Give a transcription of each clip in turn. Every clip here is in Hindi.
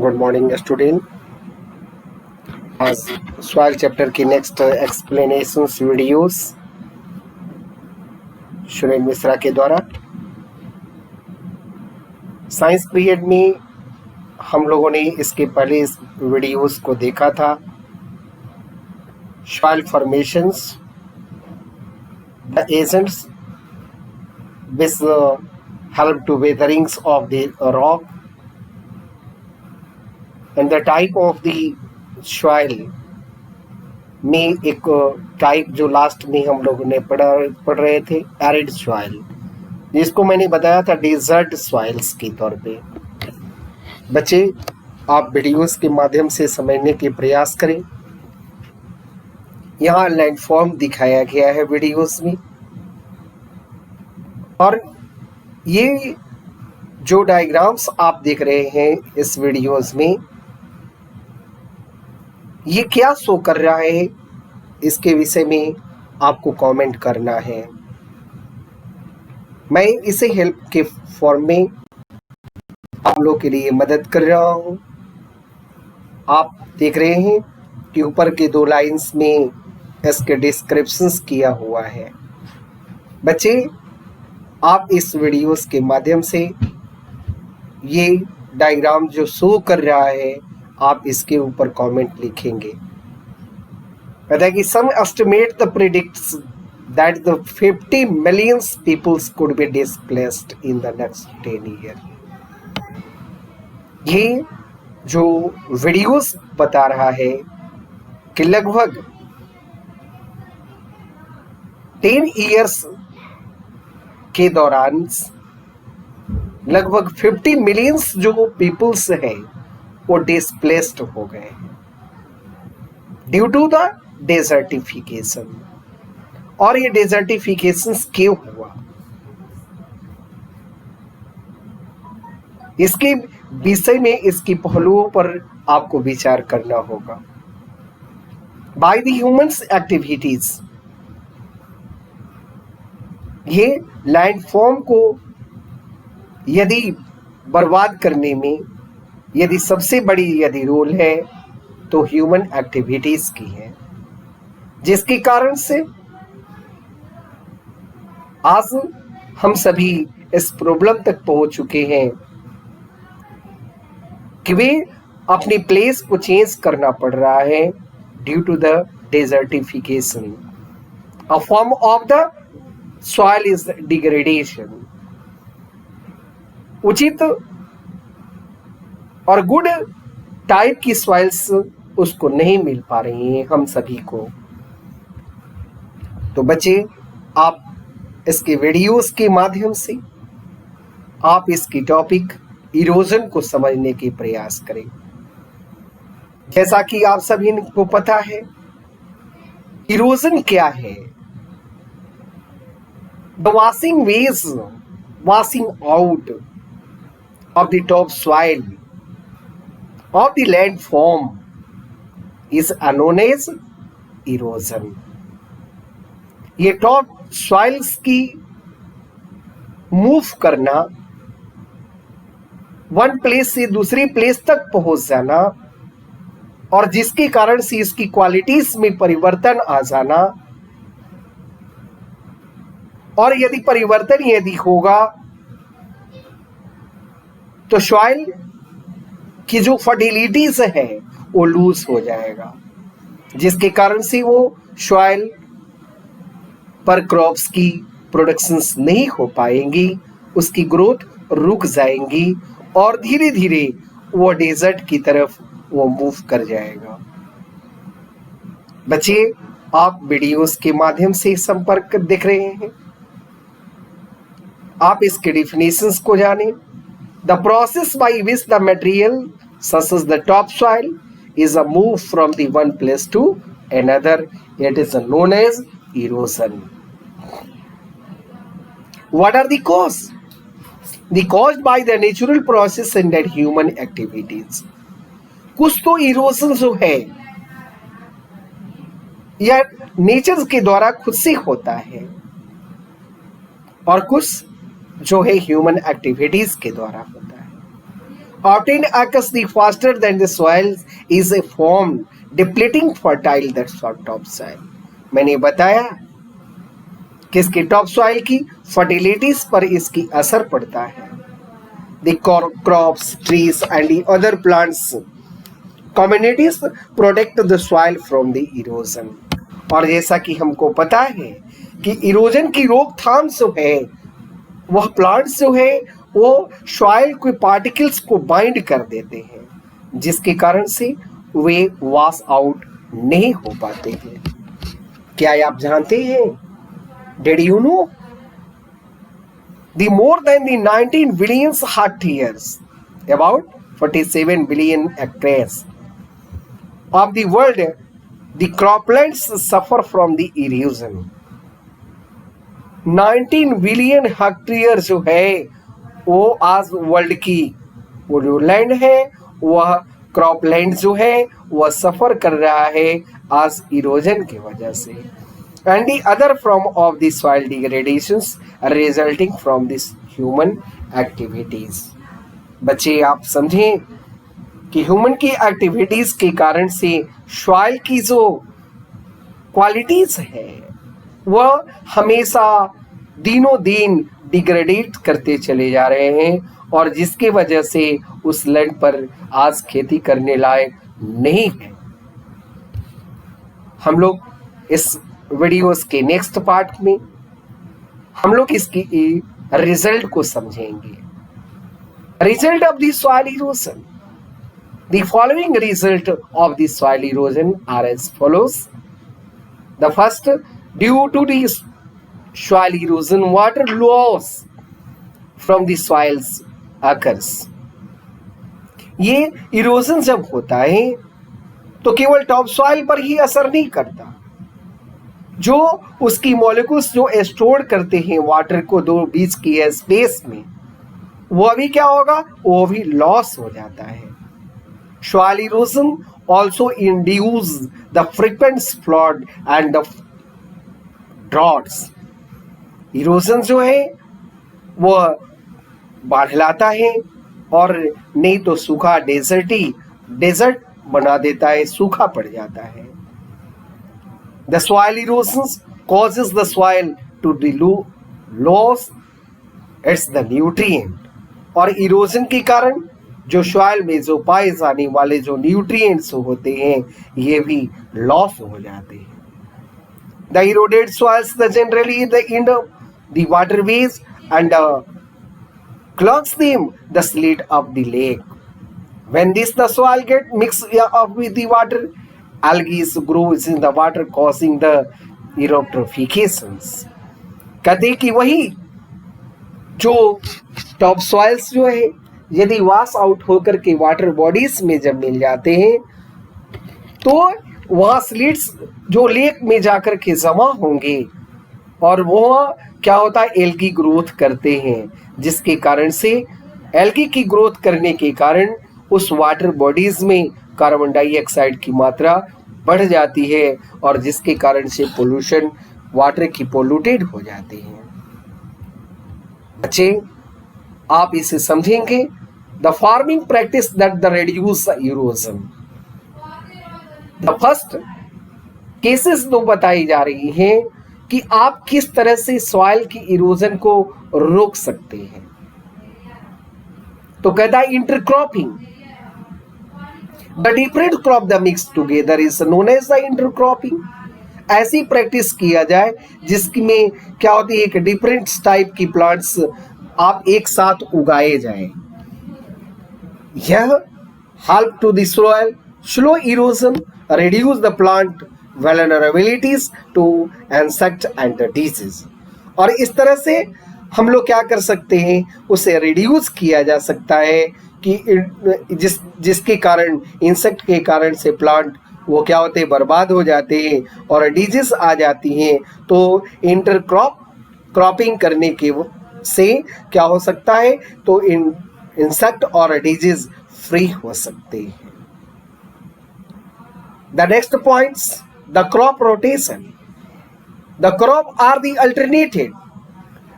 Good morning student. आज सॉइल चैप्टर की next explanations videos Sunil Mishra के द्वारा। साइंस पीरियड में हम लोगों ने इसके पहले इस वीडियोस को देखा था। Soil formations, the agents which help to weatherings of the rock and the type of the soil में एक टाइप जो लास्ट में हम लोगों ने पढ़ रहे थे, एरिड सॉइल, जिसको मैंने बताया था डेजर्ट सॉइल्स के तौर पे। बच्चे, आप वीडियोस के माध्यम से समझने के प्रयास करें। यहाँ लैंडफॉर्म दिखाया गया है वीडियोस में, और ये जो डायग्राम्स आप देख रहे हैं इस वीडियोस में, ये क्या शो कर रहा है, इसके विषय में आपको कमेंट करना है। मैं इसे हेल्प के फॉर्म में आप लोग के लिए मदद कर रहा हूं। आप देख रहे हैं कि ऊपर के 2 लाइंस में इसके डिस्क्रिप्शंस किया हुआ है। बच्चे, आप इस वीडियोस के माध्यम से ये डायग्राम जो शो कर रहा है, आप इसके ऊपर कमेंट लिखेंगे। कहता है कि some estimate the predicts that the 50 million peoples could be displaced in the next 10 year. ये जो वीडियोस बता रहा है कि लगभग 10 ईयर्स के दौरान लगभग 50 मिलियंस जो पीपल्स हैं वो डिस्प्लेस्ड हो गए ड्यू टू द डेजर्टिफिकेशन। और ये डेजर्टिफिकेशन क्यों हुआ, इसके विषय में, इसकी पहलुओं पर आपको विचार करना होगा। बाय द ह्यूमन्स एक्टिविटीज, ये लैंडफॉर्म को यदि बर्बाद करने में यदि सबसे बड़ी यदि रोल है तो ह्यूमन एक्टिविटीज की है, जिसके कारण से आज हम सभी इस प्रॉब्लम तक पहुंच चुके हैं कि वे अपनी प्लेस को चेंज करना पड़ रहा है due to the desertification. A form of the soil is degradation. उचित और गुड टाइप की सॉइल्स उसको नहीं मिल पा रही हैं हम सभी को। तो बच्चे, आप इसके वीडियोस के माध्यम से आप इसकी टॉपिक इरोजन को समझने के प्रयास करें। जैसा कि आप सभी को पता है, इरोजन क्या है? The washing ways, washing out of the top soil of the landform is known as erosion. ये टॉप सॉइल्स की मूव करना, वन प्लेस से दूसरी प्लेस तक पहुंच जाना, और जिसके कारण से इसकी क्वालिटीज में परिवर्तन आ जाना, और यदि परिवर्तन यदि होगा तो सॉइल की जो फर्टिलिटीज है वो लूज हो जाएगा, जिसके कारण से वो सॉइल पर क्रॉप्स की प्रोडक्शंस नहीं हो पाएंगी, उसकी ग्रोथ रुक जाएंगी, और धीरे धीरे वो डेजर्ट की तरफ वो मूव कर जाएगा। बच्चे, आप वीडियोस के माध्यम से संपर्क देख रहे हैं, आप इसके डिफिनेशंस को जानें। The process by which the material, such as the topsoil, is a move from the one place to another, it is known as erosion. What are the cause? The caused by the natural process and that human activities. कुछ तो इरोजन जो है यह नेचर के द्वारा खुद से होता है, और कुछ जो है ह्यूमन एक्टिविटीज के द्वारा होता है। obtained occurs the faster than the soil is formed, depleting fertile that top soil. मैंने बताया किसकी टॉप सॉइल की फर्टिलिटीज पर इसकी असर पड़ता है. The crops, trees and the other plants communities protect the soil from the erosion. और जैसा कि हमको पता है कि इरोजन की रोकथाम जो है वह प्लांट्स जो है वो सॉइल के पार्टिकल्स को बाइंड कर देते हैं, जिसके कारण से वे वॉश आउट नहीं हो पाते हैं. क्या आप जानते हैं? Did you know? The more than the 19 billion hectares, about 47 billion hectares of the world, the croplands suffer from the erosion. 19 billion hectare जो है वो आज वर्ल्ड की वो जो लैंड है वह क्रॉपलैंड जो है वह सफर कर रहा है आज इरोजन की वजह से. And the other form of the soil degradations resulting from this human activities. बच्चे आप समझें कि ह्यूमन की एक्टिविटीज के कारण से सॉइल की जो क्वालिटीज है वह हमेशा दिनों दिन डिग्रेडेट करते चले जा रहे हैं और जिसके वजह से उस लैंड पर आज खेती करने लायक नहीं है. हम लोग इस वीडियोस के नेक्स्ट पार्ट में हम लोग इसकी रिजल्ट को समझेंगे. Result of the soil erosion. The following result of the soil erosion are as follows. The first, due to the soil erosion water loss from the soils occurs. ये इरोजन जब होता है तो केवल टॉप सॉइल पर ही असर नहीं करता, जो उसकी मॉलिक्यूल्स जो स्टोर करते हैं वाटर को दो बीच की स्पेस में वो भी क्या होगा, वो भी लॉस हो जाता है. Soil erosion also induce the frequent flood and the droughts. Erosion जो है वो बाढ़ लाता है और नहीं तो सूखा डेजर्ट बना देता है, सूखा पड़ जाता है. The soil erosion causes the soil to lose its the nutrient. और इरोजन के कारण जो सॉइल में जो पाए जाने वाले जो न्यूट्रिएंट्स होते हैं ये भी लॉस हो जाते हैं. The eroded soils generally end up the waterways and clogs them the slit of the lake. When the soil get mixed up with the water, algae grows in the water causing the eutrophications. कहते हैं कि वही जो टॉप सॉइल्स जो है यदि वॉश आउट होकर के वाटर बॉडीज में जब मिल जाते हैं तो वहाँ स्लिट्स जो लेक में जाकर के जमा होंगे और वह क्या होता है, एल्गी ग्रोथ करते हैं, जिसके कारण से एल्गी की ग्रोथ करने के कारण उस वाटर बॉडीज में कार्बन डाइऑक्साइड की मात्रा बढ़ जाती है और जिसके कारण से पोल्यूशन वाटर की पोल्यूटेड हो जाती है. बच्चे आप इसे समझेंगे. The farming practice that the reduce erosion. The first cases दो बताई जा रही हैं कि आप किस तरह से सॉइल की इरोजन को रोक सकते हैं. तो कहता है intercropping. The different crop the mixed together is known as the intercropping. ऐसी प्रैक्टिस किया जाए जिसमें क्या होती है, एक डिफरेंट टाइप की प्लांट्स आप एक साथ उगाए जाएं. यह help to the soil slow erosion, reduce the plant vulnerabilities to insect and disease. और इस तरह से हम लोग क्या कर सकते हैं, उसे रिड्यूस किया जा सकता है कि जिसके कारण इंसेक्ट के कारण से प्लांट वो क्या होते हैं, बर्बाद हो जाते हैं और डिजीज आ जाती हैं. तो क्रॉपिंग करने के से क्या हो सकता है, तो इंसेक्ट और डिजीज फ्री हो सकते हैं. The next points, the crop rotation. The crop are the alternative.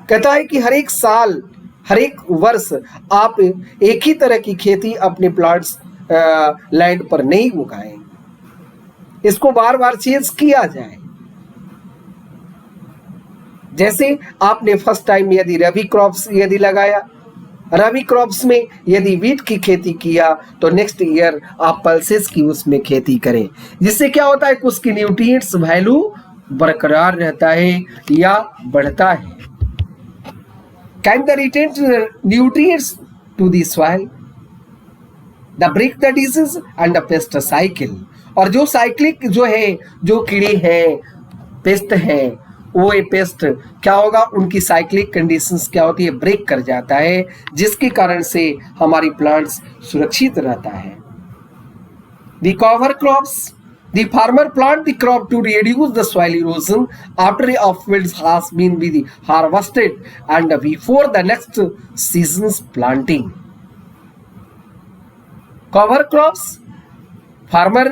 कहता है कि हर एक साल हर एक वर्ष आप एक ही तरह की खेती अपने प्लांट्स लैंड पर नहीं उगाएं, इसको बार बार चेंज किया जाए। जैसे आपने फर्स्ट टाइम यदि रबी क्रॉप्स यदि लगाया, रबी क्रॉप्स में यदि वीट की खेती किया, तो नेक्स्ट ईयर आप पल्सेस की उसमें खेती करें, जिससे क्या होता है कि उसकी न्यूट्रिएंट्स वैल्यू बरकरार रहता है या बढ़ता है। Can the retain nutrients to the soil, the break the disease and the pest cycle. और जो साइक्लिक जो है, जो कीड़े हैं, पेस्ट है, वो ये पेस्ट क्या होगा, उनकी साइक्लिक कंडीशंस क्या होती है, ब्रेक कर जाता है, जिसके कारण से हमारी प्लांट्स सुरक्षित रहता है। The cover crops, the farmer plant the crop to reduce the soil erosion after a field has been be harvested and before the next season's planting. Cover crops farmer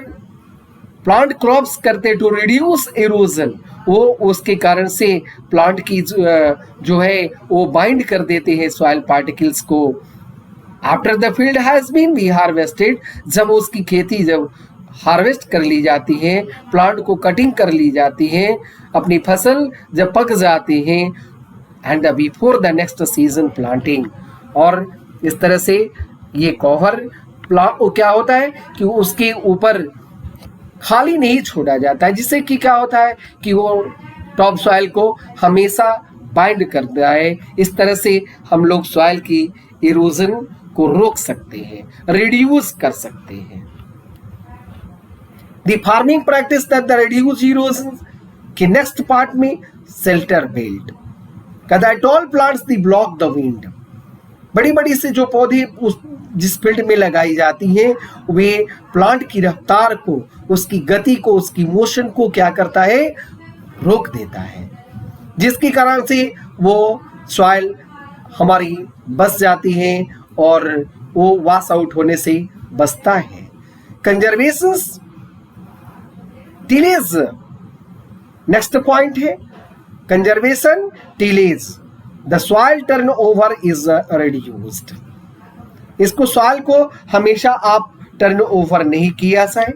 plant crops करते टू रिड्यूस इरोजन, वो उसके कारण से प्लांट की जो है वो बाइंड कर देते हैं सॉइल पार्टिकल्स को। After the field has been be harvested, जब उसकी खेती जब हार्वेस्ट कर ली जाती है, प्लांट को कटिंग कर ली जाती है, अपनी फसल जब पक जाती है, and before the next season planting. और इस तरह से ये कवर प्लांट को क्या होता है कि उसके ऊपर खाली नहीं छोड़ा जाता है, जिससे कि क्या होता है कि वो टॉप सॉइल को हमेशा बाइंड करता है। इस तरह से हम लोग सॉइल की इरोजन को रोक सकते हैं, रिड्यूस कर सकते हैं। The farming practice that the reduce erosion के नेक्स्ट पार्ट में शेल्टर बेल्ट, कहता है tall plants the block the wind. बड़ी बड़ी से जो पौधे उस जिस फील्ड में लगाई जाती हैं, वे प्लांट की रफ्तार को, उसकी गति को, उसकी मोशन को क्या करता है, रोक देता है, जिसके कारण से वो सॉइल हमारी बच जाती है और वो वॉश आउट होने से बचता है। कंजर्वेशन टिलेज नेक्स्ट पॉइंट है, conservation tillage, the soil turn over is reduced. इसको सॉइल को हमेशा आप टर्न ओवर नहीं किया जाए।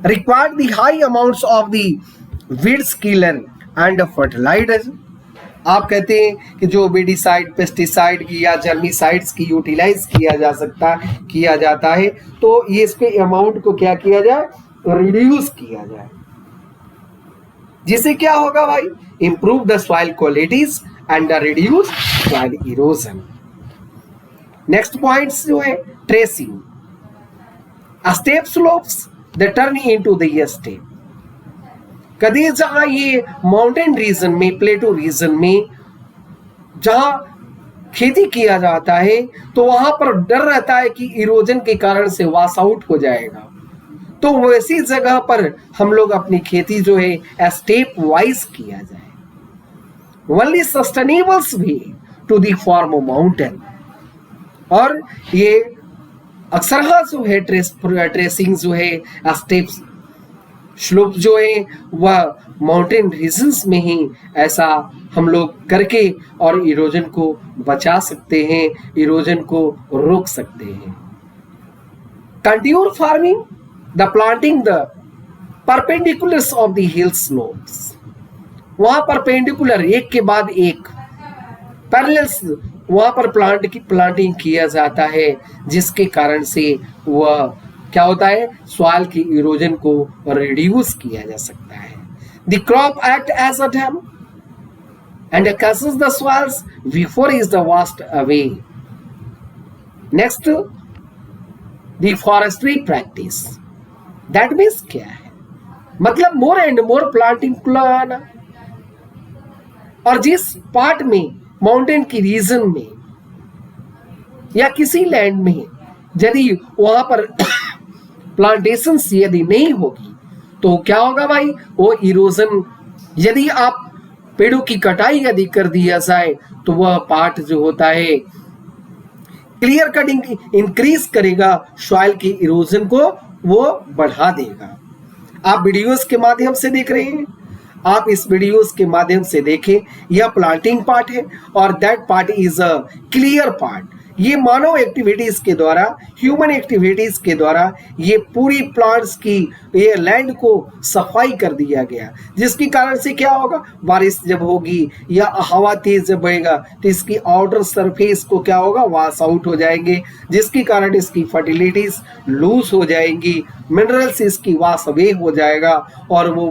Required the high amounts of the weeds killer and fertiliser. आप कहते हैं कि जो वेडिसाइड, पेस्टिसाइड की या जर्मिसाइड्स की यूटिलाइज किया जाता है, तो ये इसके अमाउंट को क्या किया जाए, रिड्यूस किया जाए, जिससे क्या होगा भाई, improve the soil qualities and reduce soil erosion. Next points जो है tracing, step slopes the turn into the step. कभी जहां ये माउंटेन रीजन में, प्लेटो रीजन में जहां खेती किया जाता है, तो वहां पर डर रहता है कि इरोजन के कारण से वॉश आउट हो जाएगा, तो वैसी जगह पर हम लोग अपनी खेती जो है स्टेप वाइज किया जाए। Only sustainable way to the farm mountain. और ये अक्सर जो है ट्रेसिंग जो है, स्टेप्स स्लोप जो है, वह माउंटेन रीजन्स में ही ऐसा हम लोग करके और इरोजन को बचा सकते हैं, इरोजन को रोक सकते हैं। Contour farming, the planting the perpendiculars of the hill slopes. वहां परपेंडिकुलर एक के बाद एक पैरेलल्स वहां पर प्लांटिंग किया जाता है, जिसके कारण से वह क्या होता है, सॉइल की इरोजन को रिड्यूस किया जा सकता है। The crop act as a dam and catches the soils before is the washed away. Next the forestry practice, that means क्या है, मतलब मोर एंड मोर प्लांटिंग को लगाना। और जिस पार्ट में माउंटेन की रीजन में या किसी लैंड में यदि वहां पर प्लांटेशन यदि नहीं होगी, तो क्या होगा भाई, वो इरोजन, यदि आप पेड़ों की कटाई यदि कर दिया जाए, तो वह पार्ट जो होता है क्लियर कटिंग इंक्रीज करेगा, सॉइल की इरोजन को वो बढ़ा देगा। आप वीडियोस के माध्यम से देख रहे हैं, आप इस वीडियोस के माध्यम से देखें। यह प्लांटिंग पार्ट है और that part is a clear part. ये मानव एक्टिविटीज के द्वारा, ह्यूमन एक्टिविटीज के द्वारा ये पूरी प्लांट्स की, ये लैंड को सफाई कर दिया गया, जिसके कारण से क्या होगा, बारिश जब होगी या हवा तेज जब बहेगा तो इसकी आउटर सरफेस को क्या होगा, वॉश आउट हो जाएंगे, जिसके कारण इसकी फर्टिलिटीज लूज हो जाएंगी, मिनरल्स इसकी वॉश अवे हो जाएगा और वो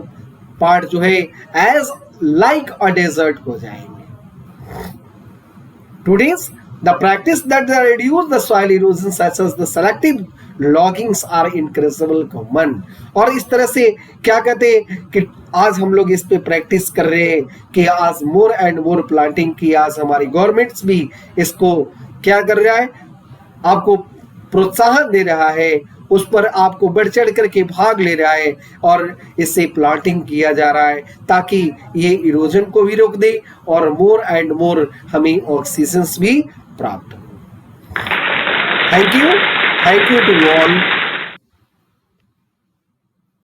पार्ट जो है एज लाइक अ डेजर्ट हो जाएंगे। Today's the practice that reduce the soil erosion such as the selective loggings are increasingly common। और इस तरह से क्या कहते हैं कि आज हम लोग इस पे प्रैक्टिस कर रहे हैं कि आज मोर एंड मोर प्लांटिंग की आज हमारी गवर्नमेंट्स भी इसको क्या कर रहा है, आपको प्रोत्साहन दे रहा है, उस पर आपको बढ़ चढ़ करके भाग ले रहा है और इससे प्लांटिंग किया जा रहा है ताकि ये इरोजन को भी रोक दे और मोर एंड मोर हमें ऑक्सीजन भी प्राप्त हो। Thank you to all.